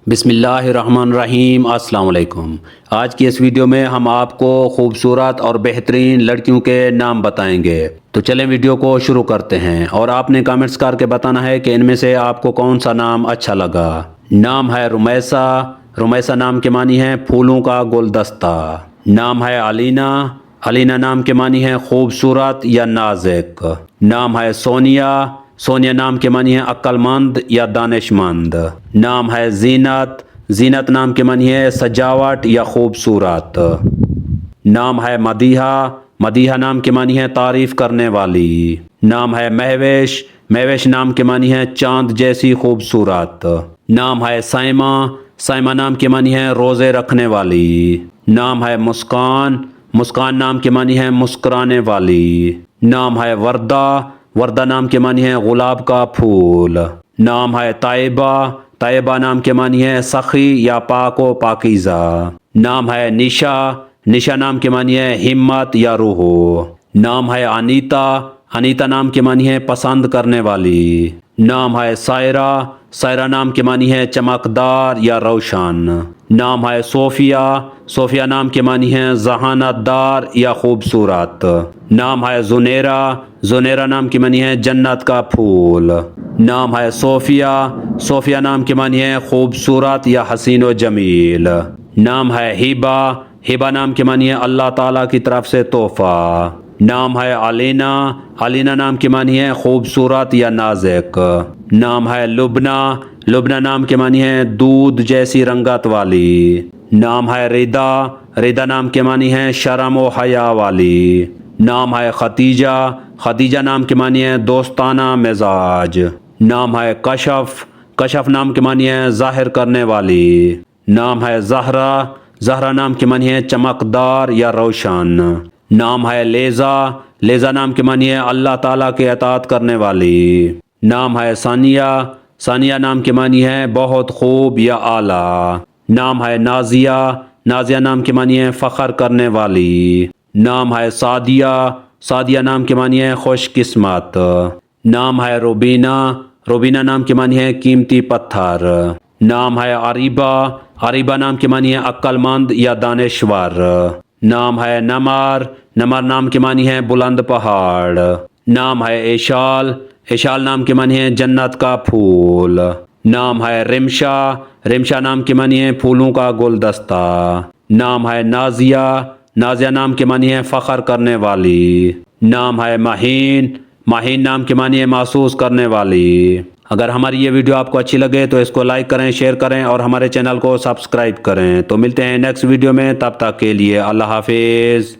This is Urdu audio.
بسم اللہ الرحمن الرحیم۔ السلام علیکم۔ آج کی اس ویڈیو میں ہم آپ کو خوبصورت اور بہترین لڑکیوں کے نام بتائیں گے۔ تو چلیں ویڈیو کو شروع کرتے ہیں، اور آپ نے کامنٹس کر کے بتانا ہے کہ ان میں سے آپ کو کون سا نام اچھا لگا۔ نام ہے رمیسہ۔ رمیسہ نام کے معنی ہے پھولوں کا گلدستہ۔ نام ہے علینا۔ علینا نام کے معنی ہے خوبصورت یا نازک۔ نام ہے سونیا۔ سونیا نام کے معنی ہے عقل مند یا دانش مند۔ نام ہے زینت۔ زینت نام کے معنی ہے سجاوٹ یا خوبصورت۔ نام ہے مدیحہ۔ مدیحہ نام کے معنی ہے تعریف کرنے والی۔ نام ہے مہوش۔ مہوش نام کے معنی ہے چاند جیسی خوبصورت۔ نام ہے سائمہ۔ سائمہ نام کے معنی ہے روزے رکھنے والی۔ نام ہے مسکان۔ مسکان نام کے معنی ہے مسکرانے والی۔ نام ہے وردہ۔ وردہ نام کے معنی ہے گلاب کا پھول۔ نام ہے طیبہ۔ طیبہ نام کے معنی ہے سخی یا پاک و پاکیزہ۔ نام ہے نشا۔ نشا نام کے معنی ہے ہمت یا روح۔ نام ہے انیتا۔ انیتا نام کے معنی ہے پسند کرنے والی۔ نام ہے سائرہ۔ سائرہ نام کے معنی ہے چمکدار یا روشن۔ نام ہے صوفیہ۔ صوفیہ نام کے معنی ہے ذہانت دار یا خوبصورت۔ نام ہے زنیرہ۔ زنیرہ نام کے معنی ہے جنت کا پھول۔ نام ہے صوفیہ۔ صوفیہ نام کے معنی ہے خوبصورت یا حسین و جمیل۔ نام ہے ہبہ۔ ہبہ نام کے معنی ہے اللہ تعالیٰ کی طرف سے تحفہ۔ نام ہے علینا۔ علینا نام کے معنی ہے خوبصورت یا نازک۔ نام ہے لبنہ۔ لبنہ نام کے معنی ہے دودھ جیسی رنگت والی۔ نام ہے ردا۔ ردا نام کے معنی ہے شرم و حیا والی۔ نام ہے ختیجہ۔ ختیجہ نام کے معنی ہے دوستانہ مزاج۔ نام ہے کشف۔ کشف نام کے معنی ہے ظاہر کرنے والی۔ نام ہے زہرا۔ زہرا نام کے معنی ہے چمکدار یا روشن۔ نام ہے لیزا۔ لیزا نام کے معنی ہے اللہ تعالیٰ کے اطاعت کرنے والی۔ نام ہے ثانیہ۔ ثانیہ نام کے معنی ہے بہت خوب یا اعلیٰ۔ نام ہے نازیہ۔ نازیہ نام کے معنی ہے فخر کرنے والی۔ نام ہے سعدیہ۔ سعدیہ نام کے معنی ہے خوش قسمت۔ نام ہے روبینہ۔ روبینہ نام کے معنی ہے قیمتی پتھر۔ نام ہے عریبہ۔ عریبہ نام کے معنی ہے عقل مند یا دانشور۔ نام ہے نمر۔ نمر نام کے معنی ہے بلند پہاڑ۔ نام ہے ایشال۔ ایشال نام کے معنی ہے جنت کا پھول۔ نام ہے رمشا۔ رمشا نام کے معنی ہے پھولوں کا گلدستہ۔ نام ہے نازیہ۔ نازیہ نام کے معنی ہے فخر کرنے والی۔ نام ہے مہین۔ مہین نام کے معنی ہے محسوس کرنے والی۔ اگر ہماری یہ ویڈیو آپ کو اچھی لگے تو اس کو لائک کریں، شیئر کریں اور ہمارے چینل کو سبسکرائب کریں۔ تو ملتے ہیں نیکسٹ ویڈیو میں، تب تک کے لیے اللہ حافظ۔